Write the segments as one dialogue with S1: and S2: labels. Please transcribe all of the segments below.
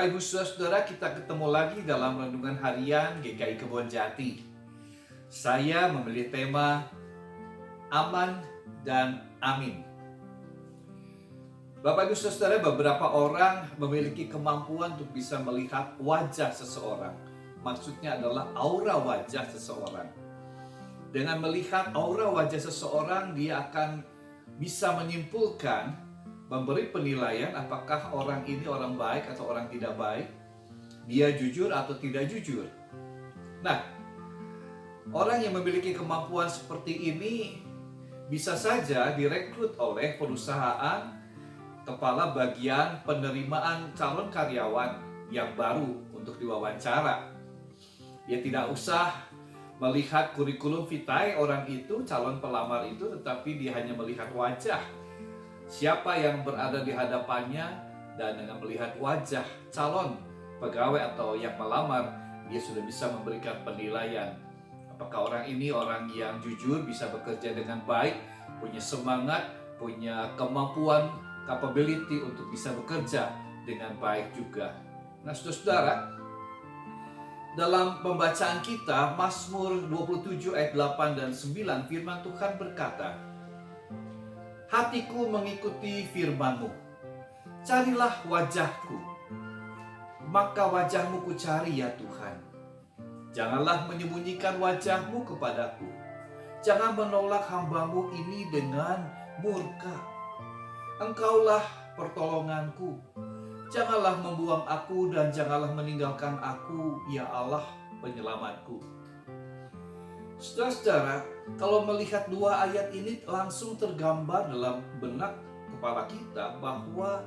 S1: Bapak Ibu Saudara, kita ketemu lagi dalam renungan harian GKI Kebon Jati. Saya memilih tema aman dan amin. Bapak Ibu Saudara, beberapa orang memiliki kemampuan untuk bisa melihat wajah seseorang. Maksudnya adalah aura wajah seseorang. Dengan melihat aura wajah seseorang, dia akan bisa menyimpulkan, memberi penilaian apakah orang ini orang baik atau orang tidak baik, dia jujur atau tidak jujur. Nah, orang yang memiliki kemampuan seperti ini bisa saja direkrut oleh perusahaan, kepala bagian penerimaan calon karyawan yang baru untuk diwawancara. Dia tidak usah melihat kurikulum vitae orang itu, calon pelamar itu, tetapi dia hanya melihat wajah siapa yang berada di hadapannya, dan dengan melihat wajah calon pegawai atau yang melamar, dia sudah bisa memberikan penilaian. Apakah orang ini orang yang jujur, bisa bekerja dengan baik, punya semangat, punya kemampuan, capability untuk bisa bekerja dengan baik juga. Nah, saudara-saudara, dalam pembacaan kita, Mazmur 27 ayat 8 dan 9, firman Tuhan berkata, hatiku mengikuti firman-Mu, carilah wajah-Ku, maka wajah-Mu ku cari ya Tuhan. Janganlah menyembunyikan wajah-Mu kepadaku, jangan menolak hamba-Mu ini dengan murka. Engkaulah pertolonganku, janganlah membuang aku dan janganlah meninggalkan aku, ya Allah penyelamatku. Saudara-saudara, kalau melihat dua ayat ini langsung tergambar dalam benak kepala kita bahwa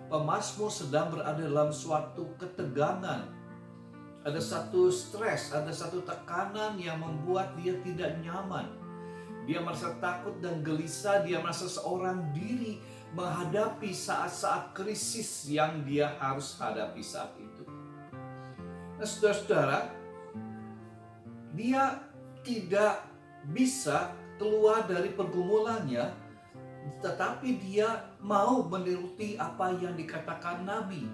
S1: pemazmur sedang berada dalam suatu ketegangan. Ada satu stres, ada satu tekanan yang membuat dia tidak nyaman. Dia merasa takut dan gelisah, dia merasa seorang diri menghadapi saat-saat krisis yang dia harus hadapi saat itu. Nah, saudara-saudara, dia tidak bisa keluar dari pergumulannya, tetapi dia mau menuruti apa yang dikatakan Nabi.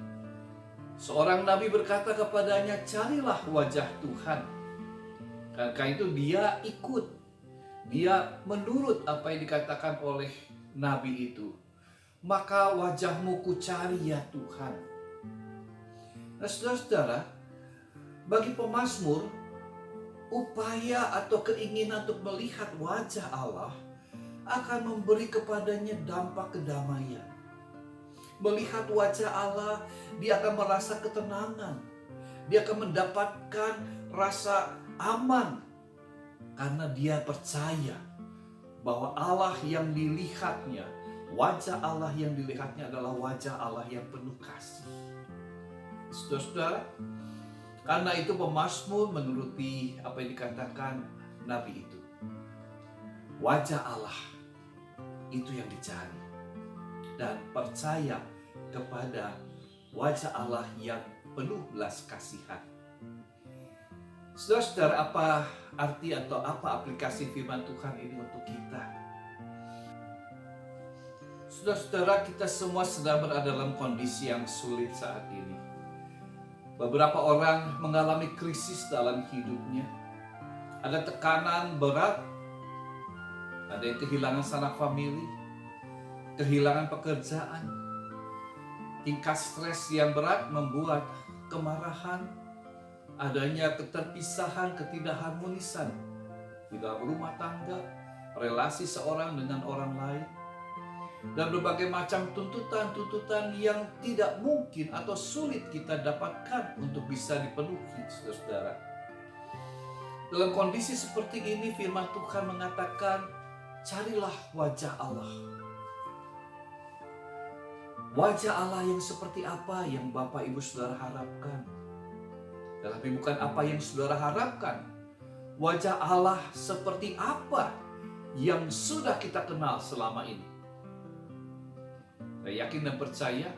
S1: Seorang Nabi berkata kepadanya, carilah wajah Tuhan. Karena itu dia ikut, dia menurut apa yang dikatakan oleh Nabi itu. Maka wajah-Mu ku cari ya Tuhan. Nah, saudara-saudara, bagi pemazmur, upaya atau keinginan untuk melihat wajah Allah akan memberi kepadanya dampak kedamaian. Melihat wajah Allah, dia akan merasa ketenangan. Dia akan mendapatkan rasa aman karena dia percaya bahwa Allah yang dilihatnya, wajah Allah yang dilihatnya adalah wajah Allah yang penuh kasih. Saudara-saudara, karena itu pemazmur menuruti apa yang dikatakan Nabi itu. Wajah Allah itu yang dicari. Dan percaya kepada wajah Allah yang penuh belas kasihan. Saudara-saudara, apa arti atau apa aplikasi firman Tuhan ini untuk kita? Saudara-saudara, kita semua sedang berada dalam kondisi yang sulit saat ini. Beberapa orang mengalami krisis dalam hidupnya. Ada tekanan berat, ada yang kehilangan sanak famili, kehilangan pekerjaan. Tingkat stres yang berat membuat kemarahan, adanya keterpisahan, ketidakharmonisan di dalam rumah tangga, relasi seorang dengan orang lain, dan berbagai macam tuntutan-tuntutan yang tidak mungkin atau sulit kita dapatkan untuk bisa dipenuhi, saudara-saudara. Dalam kondisi seperti ini, firman Tuhan mengatakan, carilah wajah Allah. Wajah Allah yang seperti apa yang Bapak Ibu Saudara harapkan? Tetapi bukan apa yang saudara harapkan. Wajah Allah seperti apa yang sudah kita kenal selama ini. Saya yakin dan percaya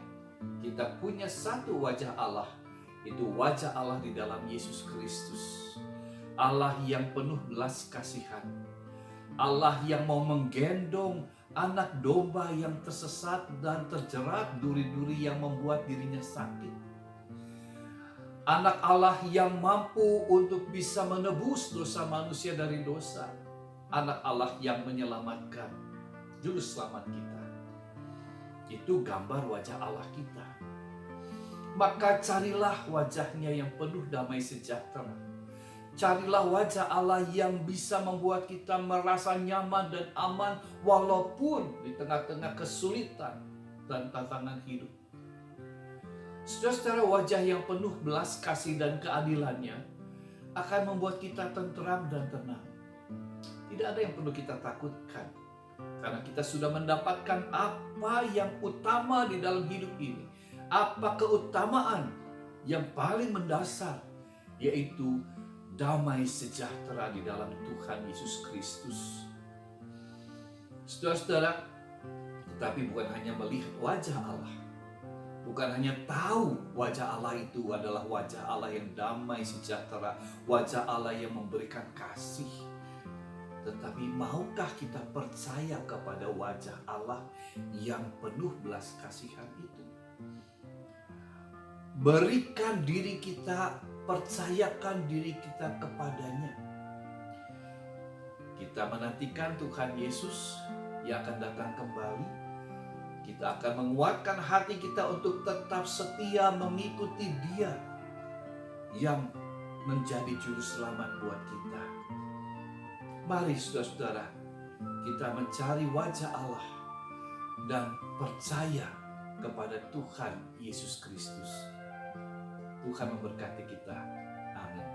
S1: kita punya satu wajah Allah. Itu wajah Allah di dalam Yesus Kristus. Allah yang penuh belas kasihan. Allah yang mau menggendong anak domba yang tersesat dan terjerat duri-duri yang membuat dirinya sakit. Anak Allah yang mampu untuk bisa menebus dosa manusia dari dosa. Anak Allah yang menyelamatkan, juru selamat kita. Itu gambar wajah Allah kita. Maka carilah wajahnya yang penuh damai sejahtera. Carilah wajah Allah yang bisa membuat kita merasa nyaman dan aman walaupun di tengah-tengah kesulitan dan tantangan hidup. Saudara-saudara, wajah yang penuh belas kasih dan keadilannya akan membuat kita tentram dan tenang. Tidak ada yang perlu kita takutkan, karena kita sudah mendapatkan apa yang utama di dalam hidup ini. Apa keutamaan yang paling mendasar, yaitu damai sejahtera di dalam Tuhan Yesus Kristus. Saudara-saudara, tetapi bukan hanya melihat wajah Allah, bukan hanya tahu wajah Allah itu adalah wajah Allah yang damai sejahtera, wajah Allah yang memberikan kasih. Tetapi maukah kita percaya kepada wajah Allah yang penuh belas kasihan itu? Berikan diri kita, percayakan diri kita kepadanya. Kita menantikan Tuhan Yesus yang akan datang kembali. Kita akan menguatkan hati kita untuk tetap setia mengikuti Dia yang menjadi juru selamat buat kita. Mari saudara-saudara, kita mencari wajah Allah dan percaya kepada Tuhan Yesus Kristus. Tuhan memberkati kita. Amin.